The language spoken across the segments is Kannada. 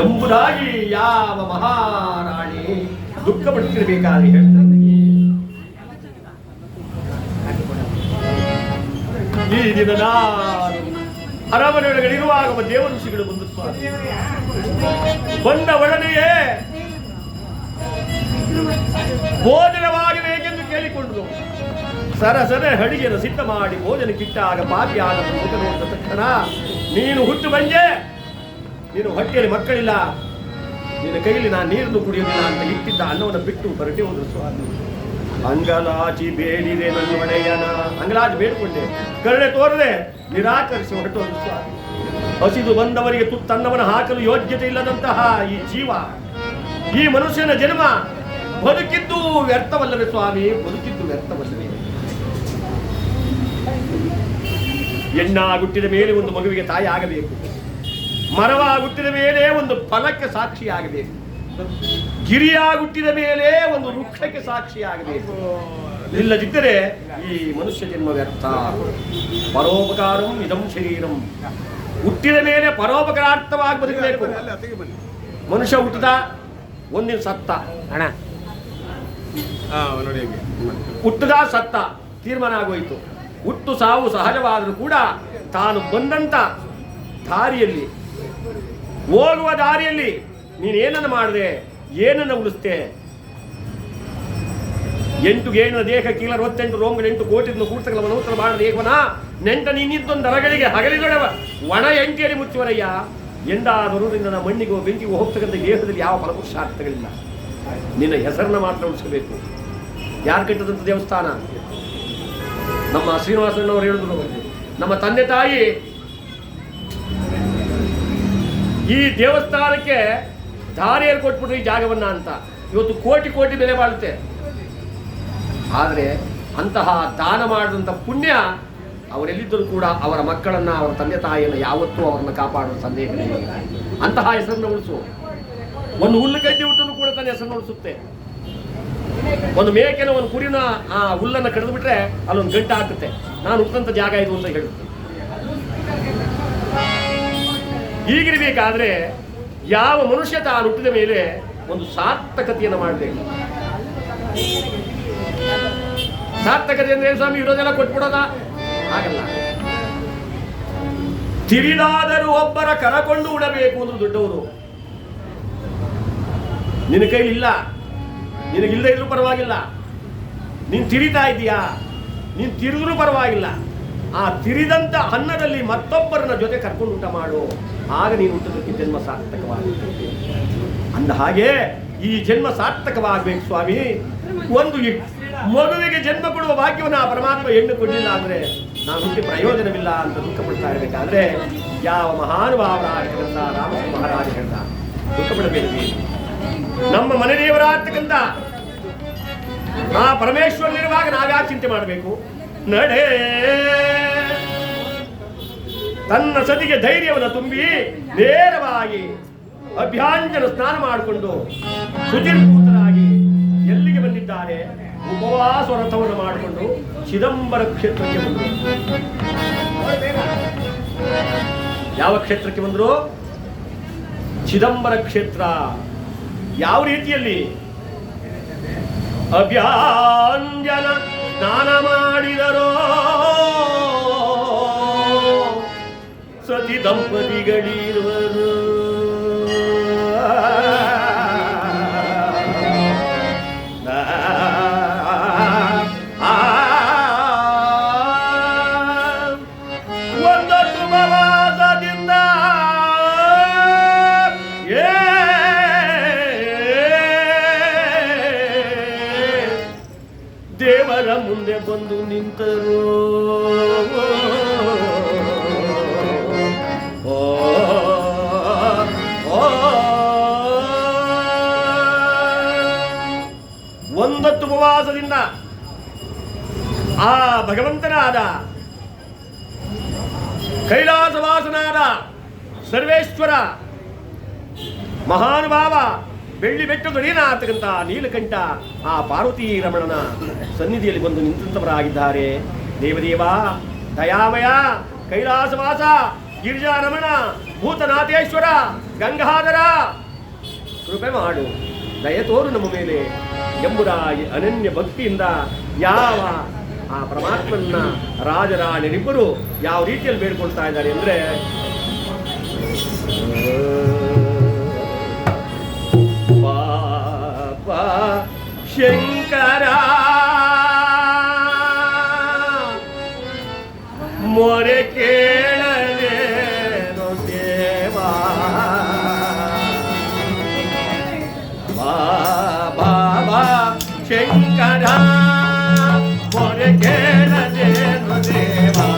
ಎಂಬುದಾಗಿ ಯಾವ ಮಹಾರಾಣಿ ದುಃಖ ಪಡ್ತಿರ್ಬೇಕಾದ್ರೆ ಹೇಳ್ತಾರೆ. ಈ ದಿನ ನಾನು ಅರಮನೆಯೊಳಗಡಿರುವಾಗ ದೇವ ಋಷಿಗಳು ಬಂದು ಬಂದ ಒಡನೆಯೇ ಭೋಜನವಾಗಬೇಕೆಂದು ಕೇಳಿಕೊಂಡರು. ಸರಸರ ಅಡಿಗೆಯನ್ನು ಸಿದ್ಧ ಮಾಡಿ ಭೋಜನಕ್ಕಿಟ್ಟಾಗ ಪಾಪಿಯಾದ ಮುಖ ನೋಡಿದ ತಕ್ಷಣ, ನೀನು ಹುಟ್ಟು ಬಂಜೆ, ನೀನು ಹೊಟ್ಟೆಯಲ್ಲಿ ಮಕ್ಕಳಿಲ್ಲ, ನಿನ್ನ ಕೈಯಲ್ಲಿ ನಾನು ನೀರನ್ನು ಕುಡಿಯೋದಿಲ್ಲ ಅಂತ ಇಟ್ಟಿದ್ದ ಅನ್ನವನ್ನು ಬಿಟ್ಟು ಹೊರಟೆ ಹೋದ್ರು ಸ್ವಾಮಿ. ಅಂಗಲಾಚಿ ಬೇಡಿದೆ ನನ್ನ ಒಡೆಯನ, ಅಂಗಲಾಚಿ ಬೇಡಿಕೊಂಡೆ, ಕರುಣೆ ತೋರದೆ ನಿರಾಕರಿಸಿ ಹೊರಟೋದು ಸ್ವಾಮಿ. ಹಸಿದು ಬಂದವರಿಗೆ ತುತ್ತನ್ನವನ್ನು ಹಾಕಲು ಯೋಗ್ಯತೆ ಇಲ್ಲದಂತಹ ಈ ಜೀವ, ಈ ಮನುಷ್ಯನ ಜನ್ಮ ಬದುಕಿದ್ದು ವ್ಯರ್ಥವಲ್ಲವೇ ಸ್ವಾಮಿ, ಬದುಕಿದ್ದು ವ್ಯರ್ಥವಲ್ಲವೇ? ಹೆಣ್ಣಾಗುಟ್ಟಿದ ಮೇಲೆ ಒಂದು ಮಗುವಿಗೆ ತಾಯಿ ಆಗಬೇಕು, ಮರವಾಗುಟ್ಟಿದ ಮೇಲೆ ಒಂದು ಫಲಕ್ಕೆ ಸಾಕ್ಷಿಯಾಗಬೇಕು, ಗಿರಿಯಾಗುಟ್ಟಿದ ಮೇಲೆ ಒಂದು ವೃಕ್ಷಕ್ಕೆ ಸಾಕ್ಷಿಯಾಗಬೇಕು. ಇಲ್ಲದಿದ್ದರೆ ಈ ಮನುಷ್ಯ ಜನ್ಮ ವ್ಯರ್ಥ. ಪರೋಪಕಾರಂ ಇದಂ ಶರೀರಂ, ಹುಟ್ಟಿದ ಮೇಲೆ ಪರೋಪಕಾರಾರ್ಥವಾಗಿ ಬದುಕಬೇಕು. ಮನುಷ್ಯ ಹುಟ್ಟಿದ ಒಂದಿನ ಸತ್ತ, ಅಣ್ಣ ಹುಟ್ಟದ ಸತ್ತ, ತೀರ್ಮಾನ ಆಗೋಯ್ತು. ಹುಟ್ಟು ಸಾವು ಸಹಜವಾದರೂ ಕೂಡ ತಾನು ಬಂದಂತ ದಾರಿಯಲ್ಲಿ, ಹೋಗುವ ದಾರಿಯಲ್ಲಿ ನೀನೇನನ್ನು ಮಾಡಿದೆ, ಏನನ್ನು ಉಳಿಸ್ತೆ? 8 ಗೇಣಿನ ದೇಹ ಕೀಲ 68 ರೋಂಗ 8 ಕೋಟಿಯನ್ನು ಕೂಡ್ತಗಳ ಮನೋತ್ತರ ಮಾಡಿದ ದೇಹವನ ನೆಂಟ ನೀನಿದ್ದೊಂದು ದರಗಳಿಗೆ ಹಗಲಿದೊಡವ ಒಣ ಎಂಟಿಯಲ್ಲಿ ಮುಚ್ಚುವರಯ್ಯ. ಎಂದಾದರೂ ನಿನ್ನ ಮಣ್ಣಿಗೋ ಬೆಂಕಿಗೋ ಹೋಗ್ತಕ್ಕಂಥ ದೇಹದಲ್ಲಿ ಯಾವ ಫಲಪುರುಷಾರ್ಥಗಳಿಲ್ಲ. ನಿನ್ನ ಹೆಸರನ್ನ ಮಾತ್ರ ಉಳಿಸಬೇಕು. ಯಾರು ಕಟ್ಟಿದಂಥ ದೇವಸ್ಥಾನ? ನಮ್ಮ ಶ್ರೀನಿವಾಸಣ್ಣವರು ಹೇಳಿದ್ರು, ನಮ್ಮ ತಂದೆ ತಾಯಿ ಈ ದೇವಸ್ಥಾನಕ್ಕೆ ದಾರಿಯಲ್ಲಿ ಕೊಟ್ಬಿಟ್ರು ಈ ಜಾಗವನ್ನ ಅಂತ. ಇವತ್ತು ಕೋಟಿ ಕೋಟಿ ಬೆಲೆ ಬಾಳುತ್ತೆ. ಆದರೆ ಅಂತಹ ದಾನ ಮಾಡಿದಂಥ ಪುಣ್ಯ ಅವರೆಲ್ಲಿದ್ದರೂ ಕೂಡ ಅವರ ಮಕ್ಕಳನ್ನ, ಅವರ ತಂದೆ ತಾಯಿಯನ್ನು ಯಾವತ್ತೂ ಅವರನ್ನು ಕಾಪಾಡುವ ಸಂದೇಹಗಳಿಲ್ಲ. ಅಂತಹ ಹೆಸರನ್ನು ಉಳಿಸು. ಒಂದು ಹುಲ್ಲು ಗಡ್ಡಿ ಹುಟ್ಟನ್ನು ಕೂಡ ತನ್ನ ಹೆಸರನ್ನು ಉಳಿಸುತ್ತೆ. ಒಂದು ಮೇಕೆನ, ಒಂದು ಕುರಿನ ಆ ಹುಲ್ಲನ್ನು ಕಡಿದು ಬಿಟ್ರೆ ಅಲ್ಲೊಂದು ಗಂಟೆ ಹಾಕುತ್ತೆ, ನಾನು ಹುಟ್ಟಂತ ಜಾಗ ಇದು ಅಂತ ಹೇಳುತ್ತೆ. ಹೀಗಿರಬೇಕಾದ್ರೆ ಯಾವ ಮನುಷ್ಯ ತಾನು ಹುಟ್ಟಿದ ಮೇಲೆ ಒಂದು ಸಾರ್ಥಕತೆಯನ್ನು ಮಾಡಬೇಕು. ಸಾರ್ಥಕತೆ ಅಂದ್ರೆ ಸ್ವಾಮಿ ಇರೋದೆಲ್ಲ ಕೊಟ್ಬಿಡೋದ? ಹಾಗಲ್ಲ. ತಿರಿದಾದರೂ ಒಬ್ಬರ ಕರಕೊಂಡು ಉಡಬೇಕು ಅಂದ್ರೆ ದೊಡ್ಡವರು. ನಿನ್ನ ಕೈಲಿಲ್ಲ, ನಿನಗಿಲ್ಲದೆ ಇದ್ರೂ ಪರವಾಗಿಲ್ಲ, ನೀನು ತಿರಿತಾ ಇದೀಯಾ, ನೀನು ತಿರಿದ್ರೂ ಪರವಾಗಿಲ್ಲ. ಆ ತಿರಿದಂತ ಅನ್ನದಲ್ಲಿ ಮತ್ತೊಬ್ಬರನ್ನ ಜೊತೆ ಕರ್ಕೊಂಡು ಊಟ ಮಾಡು, ಆಗ ನೀನು ಹುಟ್ಟೋದಕ್ಕೆ ಜನ್ಮ ಸಾರ್ಥಕವಾಗುತ್ತೆ. ಅಂದ ಹಾಗೆ ಈ ಜನ್ಮ ಸಾರ್ಥಕವಾಗಬೇಕು ಸ್ವಾಮಿ. ಒಂದು ಮಗುವಿಗೆ ಜನ್ಮ ಕೊಡುವ ಭಾಗ್ಯವನ್ನು ಆ ಪರಮಾತ್ಮ ಹೆಣ್ಣು ಕೊಡಲಿಲ್ಲ ಅಂದ್ರೆ ನಾನು ಹುಟ್ಟಿ ಪ್ರಯೋಜನವಿಲ್ಲ ಅಂತ ದುಃಖ ಪಡ್ತಾ ಇರಬೇಕಾದ್ರೆ ಯಾವ ಮಹಾನುಭಾವರಾಗಿರ್ತಕ್ಕಂಥ ರಾಮಕೃಷ್ಣ ಮಹಾರಾಜ ಹೇಳ್ದ, ದುಃಖ ಪಡಬೇಕು. ನಮ್ಮ ಮನೆ ದೇವರಾಗ್ತಕ್ಕಂಥ ಆ ಪರಮೇಶ್ವರನಿರುವಾಗ ನಾವ್ಯಾಕೆ ಚಿಂತೆ ಮಾಡಬೇಕು? ನಡೆ ತನ್ನ ಸತಿಗೆ ಧೈರ್ಯವನ್ನು ತುಂಬಿ ನೇರವಾಗಿ ಅಭ್ಯಾಂಜನ ಸ್ನಾನ ಮಾಡಿಕೊಂಡು ಶುಚಿರ್ಭೂತರಾಗಿ ಎಲ್ಲಿಗೆ ಬಂದಿದ್ದಾರೆ? ಉಪವಾಸ ವ್ರತವನ್ನು ಮಾಡಿಕೊಂಡು ಚಿದಂಬರ ಕ್ಷೇತ್ರಕ್ಕೆ ಬಂದರು. ಯಾವ ಕ್ಷೇತ್ರಕ್ಕೆ ಬಂದರು? ಚಿದಂಬರ ಕ್ಷೇತ್ರ. ಯಾವ ರೀತಿಯಲ್ಲಿ? ಅಭ್ಯಾಂಜನ ಸ್ನಾನ ಮಾಡಿದರೋ ಸತಿ ದಂಪತಿಗಳಿರುವರು. ಒಂದೊಂದು ಮವಾಸದಿಂದ ದೇವರ ಮುಂದೆ ಬಂದು ನಿಂತರು. ಒಂದೊತ್ತು ಉಪವಾಸದಿಂದ ಆ ಭಗವಂತನಾದ ಕೈಲಾಸವಾಸನಾದ ಸರ್ವೇಶ್ವರ ಮಹಾನುಭಾವ ಬೆಳ್ಳಿ ಬೆಟ್ಟದ ನೀನಾಗ್ತಕ್ಕಂಥ ನೀಲಕಂಠ ಆ ಪಾರ್ವತಿ ರಮಣನ ಸನ್ನಿಧಿಯಲ್ಲಿ ಬಂದು ನಿಂತವರಾಗಿದ್ದಾರೆ. ದೇವದೇವ, ದಯಾಮಯ, ಕೈಲಾಸವಾಸ, ಗಿರಿಜಾರಮಣ, ಭೂತನಾಥೇಶ್ವರ, ಗಂಗಾಧರ, ಕೃಪೆ ಮಾಡು, ದಯ ತೋರು ನಮ್ಮ ಮೇಲೆ ಎಂಬುದಾಗಿ ಅನನ್ಯ ಭಕ್ತಿಯಿಂದ ಯಾವ ಆ ಪರಮಾತ್ಮನ ರಾಜರಾಣಿರಿಬ್ಬರು ಯಾವ ರೀತಿಯಲ್ಲಿ ಬೇಡ್ಕೊಳ್ತಾ ಇದ್ದಾರೆ ಅಂದ್ರೆ, ಪಾಪ ಶಂಕರ ಮೊರೆ ಕೇಳಲೇನು ದೇವಾ, ಬಾಬಾ ಶಂಕರ ಮೊರೆ ಕೇಳಲೇನು ದೇವಾ,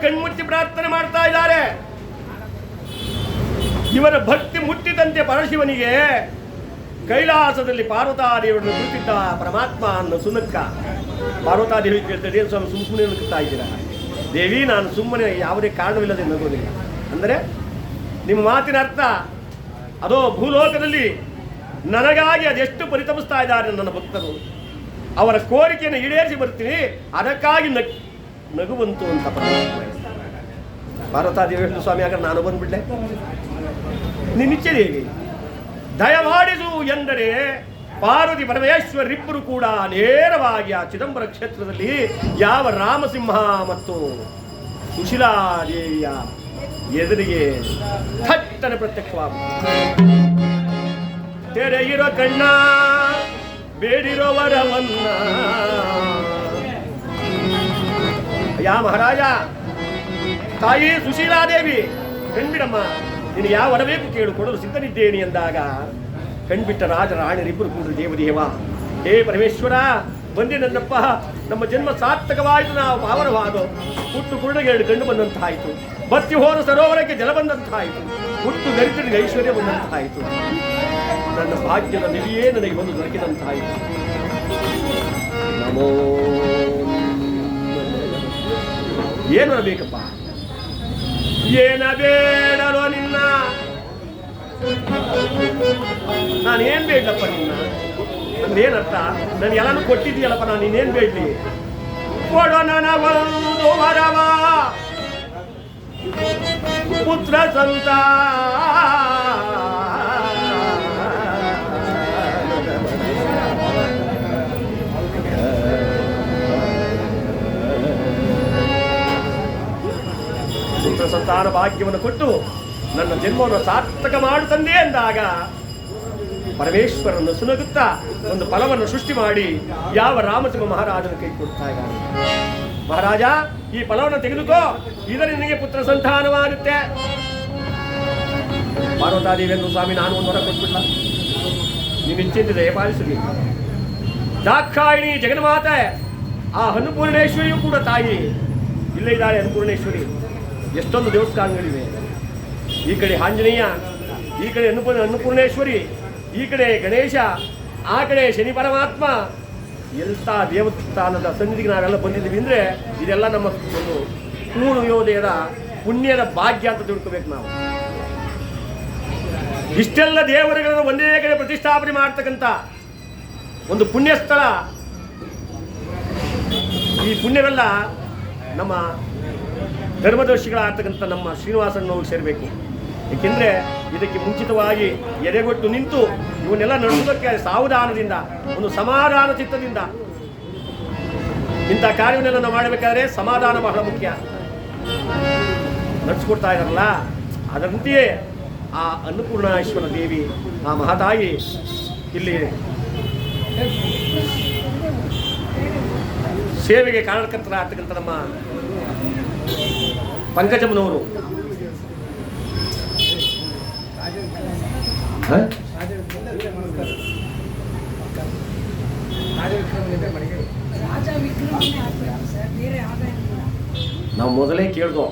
ಕಣ್ಮುಚ್ಚಿ ಪ್ರಾರ್ಥನೆ ಮಾಡ್ತಾ ಇದ್ದಾರೆ. ಇವರ ಭಕ್ತಿ ಮುಟ್ಟಿದಂತೆ ಪರಶಿವನಿಗೆ ಕೈಲಾಸದಲ್ಲಿ ಪಾರ್ವತಾದೇವಿಯನ್ನು ಕುರಿತಿದ್ದ ಪರಮಾತ್ಮ ಅನ್ನೋ ಸುನಕ್ಕ. ಪಾರ್ವತಾದೇವಿ ಕೇಳ್ತಾರೆ, ಏನು ಸ್ವಾಮಿ ಸುಮ್ಮನೆ ನಗ್ತಾ ಇದ್ದೀರಾ? ದೇವಿ, ನಾನು ಸುಮ್ಮನೆ ಯಾವುದೇ ಕಾರಣವಿಲ್ಲದೆ ನಗೋದಿಲ್ಲ. ಅಂದರೆ ನಿಮ್ಮ ಮಾತಿನ ಅರ್ಥ ಅದೋ ಭೂಲೋಕದಲ್ಲಿ ನನಗಾಗಿ ಅದೆಷ್ಟು ಪರಿತಪಿಸ್ತಾ ಇದ್ದಾರೆ ನನ್ನ ಭಕ್ತರು, ಅವರ ಕೋರಿಕೆಯನ್ನು ಈಡೇರಿಸಿ ಬರ್ತೀನಿ, ಅದಕ್ಕಾಗಿ ನಗುವಂತು ಅಂತ ಪಾರ್ವತಾದೇವಿ. ಸ್ವಾಮಿ, ಆಗ ನಾನು ಬಂದ್ಬಿಡ್ಲೆ, ನಿನ್ನಿಚ್ಛೆ ದೇವಿ ದಯಮಾಡಿಸು ಎಂದರೆ ಪಾರ್ವತಿ ಪರಮೇಶ್ವರಿಬ್ಬರು ಕೂಡ ನೇರವಾಗಿ ಆ ಚಿದಂಬರ ಕ್ಷೇತ್ರದಲ್ಲಿ ಯಾವ ರಾಮಸಿಂಹ ಮತ್ತು ಸುಶೀಲಾದೇವಿಯ ಎದುರಿಗೆ ಥಟ್ಟನೆ ಪ್ರತ್ಯಕ್ಷವಾಗುತ್ತದೆ. ತೆರೆಯಿರೋ ಕಣ್ಣ, ಬೇಡಿರೋ ವರವನ್ನ. ಯಾ ಮಹಾರಾಜ, ತಾಯಿ ಸುಶೀಲಾದೇವಿ, ಕಣ್ಬಿಡಮ್ಮ, ನೀನು ಯಾವ ವರಬೇಕು ಕೇಳು, ಕೊಡಲು ಸಿದ್ಧನಿದ್ದೇನೆ ಎಂದಾಗ ಕಣ್ಬಿಟ್ಟ ರಾಜ ರಾಣಿಯರಿಬ್ಬರು ಕೂಡ ದೇವದೇವ, ಹೇ ಪರಮೇಶ್ವರ, ಬಂದೆ ನನ್ನಪ್ಪ, ನಮ್ಮ ಜನ್ಮ ಸಾರ್ಥಕವಾಯಿತು, ನಾವು ಪಾವನವಾದ ಹುಟ್ಟು ಕುರುಡಿಗೆ ಎರಡು ಗಂಡು ಬಂದಂತಾಯಿತು, ಬತ್ತಿ ಹೋದ ಸರೋವರಕ್ಕೆ ಜಲ ಬಂದಂತಾಯಿತು, ಹುಟ್ಟು ದರಿದ್ರನಿಗೆ ಐಶ್ವರ್ಯ ಬಂದಂತಾಯಿತು, ನನ್ನ ಭಾಗ್ಯದ ನಿಧಿಯೇ ನನಗೆ ಒಂದು ದೊರಕಿದಂತಾಯಿತು. ನಮೋ ಏನು ಬೇಕಪ್ಪ, ಏನ ಬೇಡಲೋ ನಿನ್ನ, ನಾನೇನ್ ಬೇಡಪ್ಪ ನಿನ್ನ ಅಂದ್ರೆ ಏನರ್ಥ? ನಾನು ಎಲ್ಲಾನು ಕೊಟ್ಟಿದ್ದೀಯಲ್ಲಪ್ಪ, ನಾನು ಇನ್ನೇನ್ ಬೇಡ್ಲಿ? ಕೊಡೋ ನನ್ನ ಒಂದು ವರವ ಪುತ್ರ ಸಂತ, ಸಂತಾನ ಭಾಗ್ಯವನ್ನು ಕೊಟ್ಟು ನನ್ನ ಜನ್ಮವನ್ನು ಸಾರ್ಥಕ ಮಾಡು ತಂದೆ ಎಂದಾಗ ಪರಮೇಶ್ವರನ್ನು ಸುನಗುತ್ತಾ ಒಂದು ಫಲವನ್ನು ಸೃಷ್ಟಿ ಮಾಡಿ ಯಾವ ರಾಮಸಿಂಹ ಮಹಾರಾಜನ ಕೈ ಕೊಡ್ತಾ ಇದ್ದಾನೆ. ಮಹಾರಾಜ, ಈ ಫಲವನ್ನು ತೆಗೆದುಕೋ, ಇದರಿಂದ ನಿನಗೆ ಪುತ್ರ ಸಂತಾನವಾಗುತ್ತೆ. ಪಾರ್ವತಾದೇವಿಯನ್ನು ಸ್ವಾಮಿ, ನಾನು ಒಂದು ವರ ಕೊಟ್ಬಿಡ್ಲ, ನೀನು ಇಚ್ಛೆಯಿಂದ ದಯಪಾಲಿಸಲಿ. ದಾಕ್ಷಾಯಿಣಿ ಜಗನ್ಮಾತೆ, ಆ ಅನ್ನಪೂರ್ಣೇಶ್ವರಿಯೂ ಕೂಡ ತಾಯಿ ಇಲ್ಲೇ ಇದ್ದಾಳೆ. ಅನ್ನಪೂರ್ಣೇಶ್ವರಿ, ಎಷ್ಟೊಂದು ದೇವಸ್ಥಾನಗಳಿವೆ. ಈ ಕಡೆ ಆಂಜನೇಯ, ಈ ಕಡೆ ಅನ್ನಪೂರ್ಣೇಶ್ವರಿ, ಈ ಕಡೆ ಗಣೇಶ, ಆ ಕಡೆ ಶನಿ ಪರಮಾತ್ಮ. ಎಂಥ ದೇವಸ್ಥಾನದ ಸನ್ನಿಧಿಗೆ ನಾವೆಲ್ಲ ಬಂದಿದ್ದೀವಿ ಅಂದರೆ ಇದೆಲ್ಲ ನಮ್ಮ ಒಂದು ಪೂರ್ಣಯೋದಯದ ಪುಣ್ಯದ ಭಾಗ್ಯ ಅಂತ ತಿಳ್ಕೋಬೇಕು ನಾವು. ಇಷ್ಟೆಲ್ಲ ದೇವರುಗಳನ್ನು ಒಂದೇ ಕಡೆ ಪ್ರತಿಷ್ಠಾಪನೆ ಮಾಡ್ತಕ್ಕಂಥ ಒಂದು ಪುಣ್ಯ ಸ್ಥಳ. ಈ ಪುಣ್ಯವೆಲ್ಲ ನಮ್ಮ ಧರ್ಮದರ್ಶಿಗಳಾಗ್ತಕ್ಕಂಥ ನಮ್ಮ ಶ್ರೀನಿವಾಸನವ್ರಿಗೆ ಸೇರಬೇಕು. ಏಕೆಂದರೆ ಇದಕ್ಕೆ ಮುಂಚಿತವಾಗಿ ಎದೆಗೊಟ್ಟು ನಿಂತು ಇವನ್ನೆಲ್ಲ ನಡೆಸೋದಕ್ಕೆ ಸಾವಧಾನದಿಂದ, ಒಂದು ಸಮಾಧಾನ ಚಿತ್ತದಿಂದ ಇಂಥ ಕಾರ್ಯವನ್ನೆಲ್ಲ ನಾವು ಮಾಡಬೇಕಾದ್ರೆ ಸಮಾಧಾನ ಬಹಳ ಮುಖ್ಯ. ನಡೆಸ್ಕೊಡ್ತಾ ಇದ್ದಾರಲ್ಲ, ಅದರಂತೆಯೇ ಆ ಅನ್ನಪೂರ್ಣೇಶ್ವರ ದೇವಿ, ಆ ಮಹಾತಾಯಿ ಇಲ್ಲಿ ಸೇವೆಗೆ ಕಾರಣಕರ್ತರಾಗ್ತಕ್ಕಂಥ ನಮ್ಮ ಪಂಕಜಮ್ಮನವರು ನಾವು ಮೊದಲೇ ಕೇಳ್ದೋ